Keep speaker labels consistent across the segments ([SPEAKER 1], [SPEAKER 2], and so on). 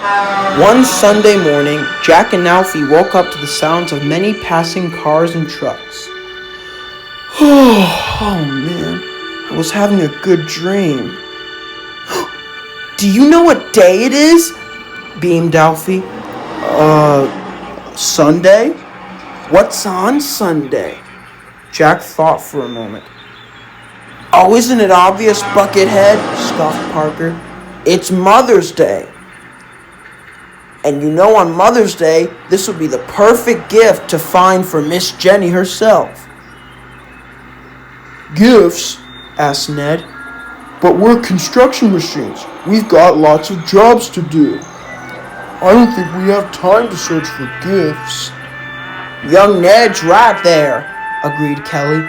[SPEAKER 1] One Sunday morning, Jack and Alfie woke up to the sounds of many passing cars and trucks. Oh man, I was having a good dream. Do you know what day it is? Beamed Alfie. Sunday? What's on Sunday? Jack thought for a moment. Oh, isn't it obvious, Buckethead? Scoffed Parker. It's Mother's Day. And you know on Mother's Day, this would be the perfect gift to find for Miss Jenny herself. Gifts? Asked Ned. But we're construction machines. We've got lots of jobs to do. I don't think we have time to search for gifts. Young Ned's right there, agreed Kelly.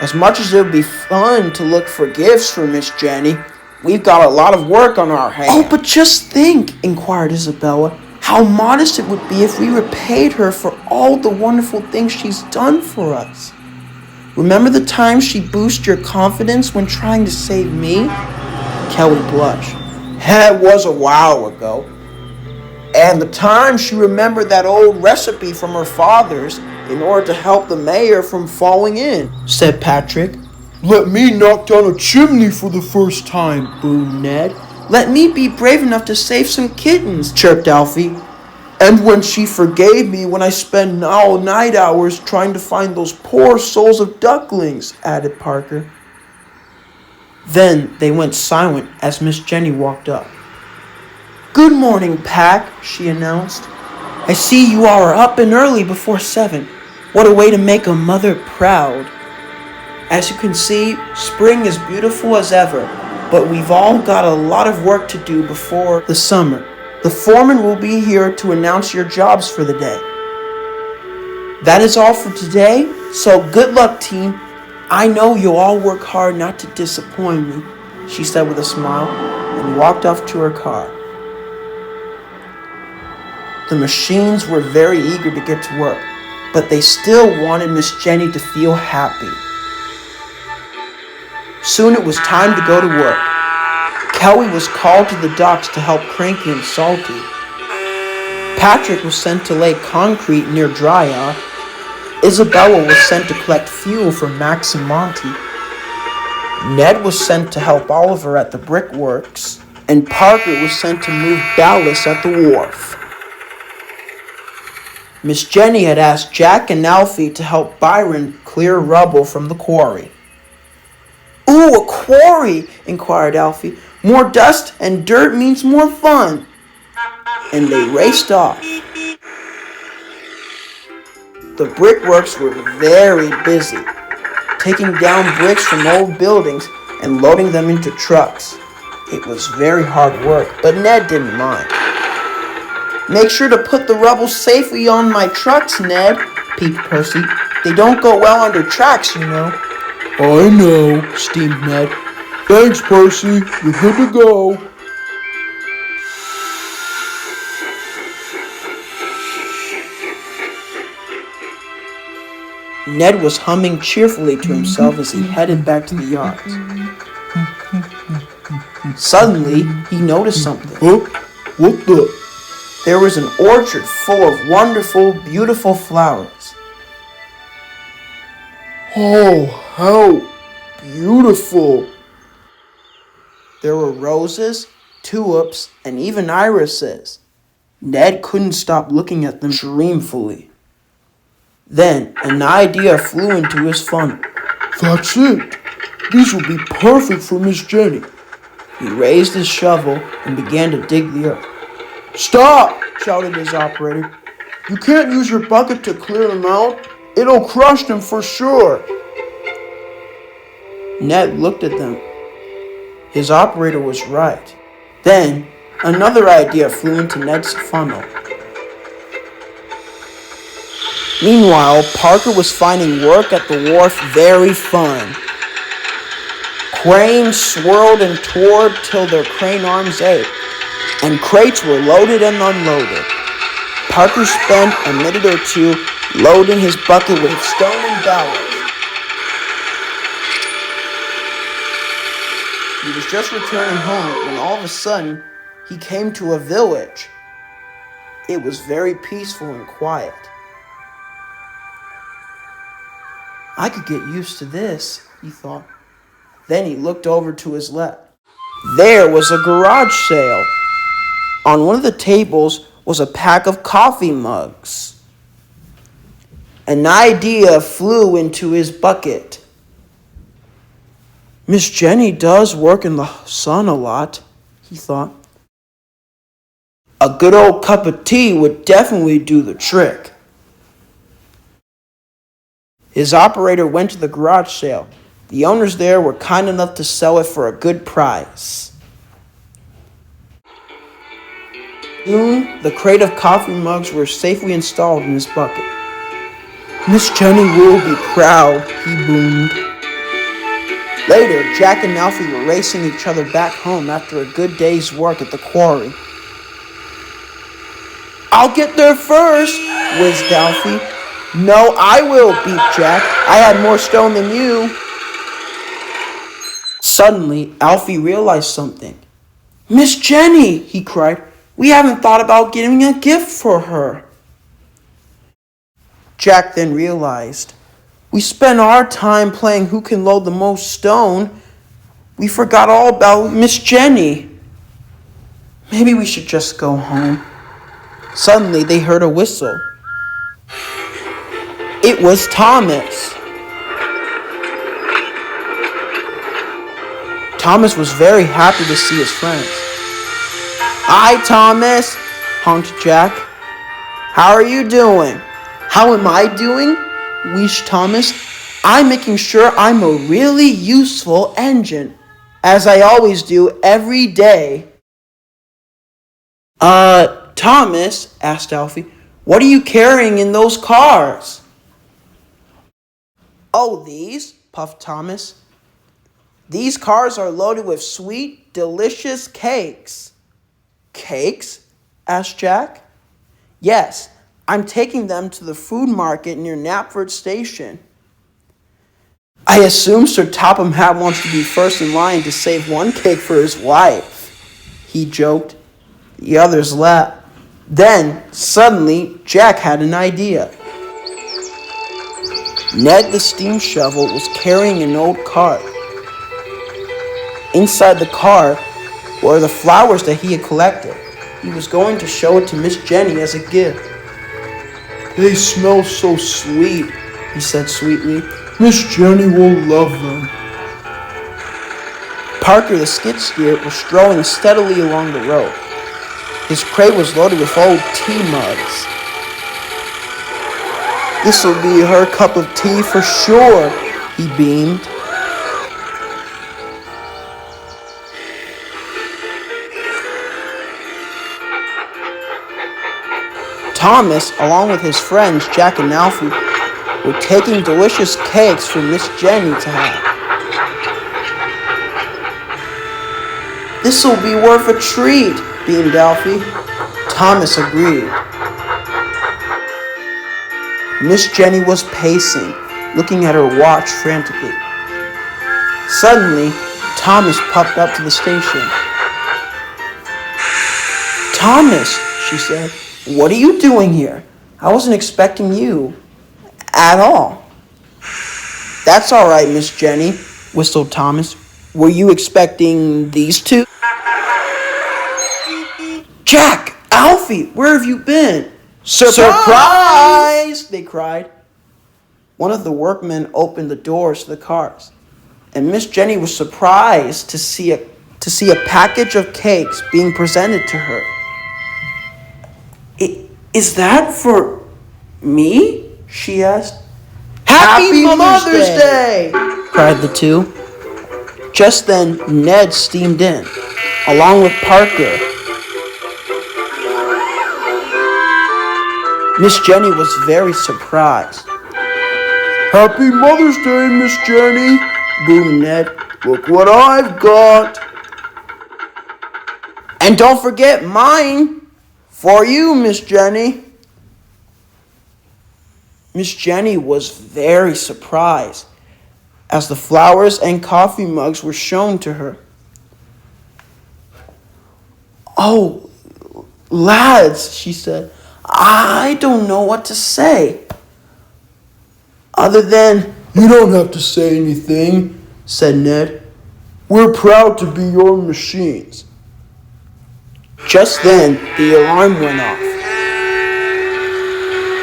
[SPEAKER 1] As much as it would be fun to look for gifts for Miss Jenny, we've got a lot of work on our hands. Oh, but just think, inquired Isabella, how modest it would be if we repaid her for all the wonderful things she's done for us. Remember the time she boosted your confidence when trying to save me? Kelly blushed. That was a while ago. And the time she remembered that old recipe from her father's in order to help the mayor from falling in, said Patrick. Let me knock down a chimney for the first time, boomed Ned. Let me be brave enough to save some kittens, chirped Alfie. And when she forgave me when I spent all night hours trying to find those poor souls of ducklings, added Parker. Then they went silent as Miss Jenny walked up. Good morning, Pack, she announced. I see you all are up and early before 7. What a way to make a mother proud. As you can see, spring is beautiful as ever, but we've all got a lot of work to do before the summer. The foreman will be here to announce your jobs for the day. That is all for today, so good luck, team. I know you'll all work hard not to disappoint me, she said with a smile, and walked off to her car. The machines were very eager to get to work, but they still wanted Miss Jenny to feel happy. Soon it was time to go to work. Kelly was called to the docks to help Cranky and Salty. Patrick was sent to lay concrete near Drya. Isabella was sent to collect fuel for Max and Monty. Ned was sent to help Oliver at the brickworks, and Parker was sent to move ballast at the wharf. Miss Jenny had asked Jack and Alfie to help Byron clear rubble from the quarry. Ooh, a quarry, inquired Alfie. More dust and dirt means more fun. And they raced off. The brickworks were very busy, taking down bricks from old buildings and loading them into trucks. It was very hard work, but Ned didn't mind. Make sure to put the rubble safely on my trucks, Ned, peeped Percy. They don't go well under tracks, you know. I know, steamed Ned. Thanks, Percy. You're good to go. Ned was humming cheerfully to himself as he headed back to the yard. Suddenly, he noticed something. Huh? What the? There was an orchard full of wonderful, beautiful flowers. Oh, how beautiful! There were roses, tulips, and even irises. Ned couldn't stop looking at them dreamfully. Then an idea flew into his funnel. That's it! These will be perfect for Miss Jenny. He raised his shovel and began to dig the earth. Stop! Shouted his operator. You can't use your bucket to clear them out. It'll crush them for sure. Ned looked at them. His operator was right. Then another idea flew into Ned's funnel. Meanwhile, Parker was finding work at the wharf very fun. Cranes swirled and tore till their crane arms ached, and crates were loaded and unloaded. Parker spent a minute or two loading his bucket with stone and ballast. He was just returning home when all of a sudden he came to a village. It was very peaceful and quiet. I could get used to this, he thought. Then he looked over to his left. There was a garage sale. On one of the tables was a pack of coffee mugs. An idea flew into his bucket. Miss Jenny does work in the sun a lot, he thought. A good old cup of tea would definitely do the trick. His operator went to the garage sale. The owners there were kind enough to sell it for a good price. Soon, the crate of coffee mugs were safely installed in his bucket. Miss Jenny will be proud, he boomed. Later, Jack and Alfie were racing each other back home after a good day's work at the quarry. I'll get there first, whizzed Alfie. No, I will, beeped Jack. I had more stone than you. Suddenly, Alfie realized something. Miss Jenny, he cried. We haven't thought about getting a gift for her. Jack then realized, we spent our time playing who can load the most stone. We forgot all about Miss Jenny. Maybe we should just go home. Suddenly, they heard a whistle. It was Thomas. Thomas was very happy to see his friends. Hi, Thomas, honked Jack. How are you doing? How am I doing? Wheezed Thomas. I'm making sure I'm a really useful engine, as I always do every day. Thomas, asked Alfie, what are you carrying in those cars? Oh, these, puffed Thomas. These cars are loaded with sweet, delicious cakes. Cakes? Asked Jack. Yes, I'm taking them to the food market near Knapford Station. I assume Sir Topham Hatt wants to be first in line to save one cake for his wife, he joked. The others laughed. Then, suddenly, Jack had an idea. Ned the steam shovel was carrying an old cart. Inside the car were the flowers that he had collected. He was going to show it to Miss Jenny as a gift. They smell so sweet, he said sweetly. Miss Jenny will love them. Parker the skid steer was strolling steadily along the road. His crate was loaded with old tea mugs. This'll be her cup of tea for sure, he beamed. Thomas, along with his friends Jack and Alfie, were taking delicious cakes for Miss Jenny to have. This'll be worth a treat, beamed Alfie. Thomas agreed. Miss Jenny was pacing, looking at her watch frantically. Suddenly, Thomas popped up to the station. Thomas, she said, what are you doing here? I wasn't expecting you at all. That's all right, Miss Jenny, whistled Thomas. Were you expecting these two? Jack! Alfie! Where have you been? Surprise! They cried. One of the workmen opened the doors to the cars, and Miss Jenny was surprised to see a package of cakes being presented to her. Is that for me? She asked. Happy Mother's Day! Cried the two. Just then, Ned steamed in, along with Parker. Miss Jenny was very surprised. Happy Mother's Day, Miss Jenny, boomed Ned. Look what I've got. And don't forget mine. For you, Miss Jenny. Miss Jenny was very surprised as the flowers and coffee mugs were shown to her. Oh, lads, she said,
[SPEAKER 2] I don't know what to say. Other than,
[SPEAKER 1] You don't have to say anything, said Ned. We're proud to be your machines.
[SPEAKER 2] just then the alarm went off.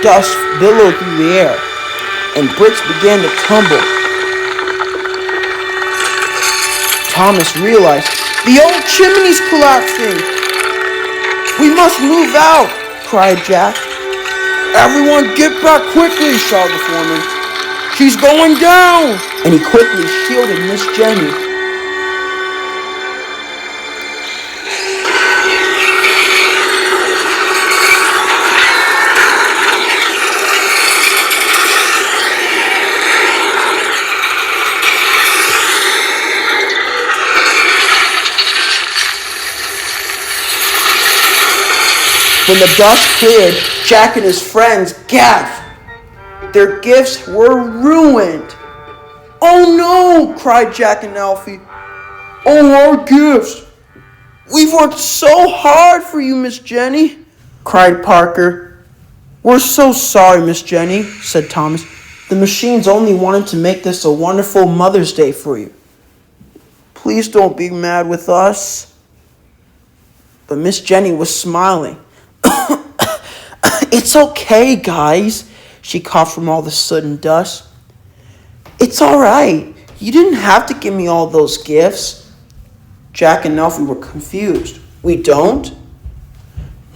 [SPEAKER 2] Dust billowed through the air, and bricks began to tumble. Thomas realized the old chimney's collapsing. We must move out, cried Jack.
[SPEAKER 1] Everyone get back quickly, shouted the foreman. She's going down!
[SPEAKER 2] And he quickly shielded Miss Jenny. When the dust cleared, Jack and his friends gasped. Their gifts were ruined.
[SPEAKER 1] Oh no, cried Jack and Alfie. Oh, our gifts. We've worked so hard for you, Miss Jenny, cried Parker.
[SPEAKER 2] We're so sorry, Miss Jenny, said Thomas. The machines only wanted to make this a wonderful Mother's Day for you. Please don't be mad with us. But Miss Jenny was smiling. It's okay, guys, she coughed from all the soot and dust. It's all right. You didn't have to give me all those gifts. Jack and Alfie were confused. We don't?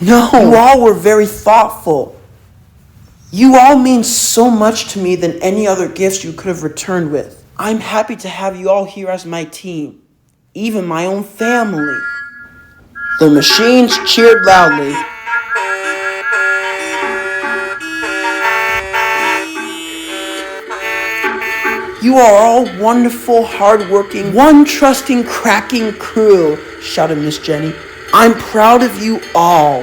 [SPEAKER 2] No. You all were very thoughtful. You all mean so much to me than any other gifts you could have returned with. I'm happy to have you all here as my team, even my own family. The machines cheered loudly. You are all wonderful, hard-working, one-trusting, cracking crew, shouted Miss Jenny. I'm proud of you all.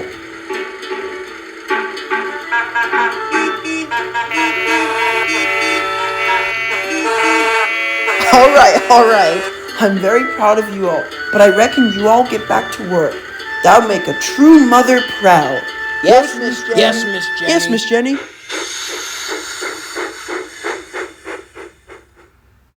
[SPEAKER 2] All right. I'm very proud of you all, but I reckon you all get back to work. That would make a true mother proud.
[SPEAKER 1] Yes, Miss Jenny.
[SPEAKER 2] Yes, Miss Jenny.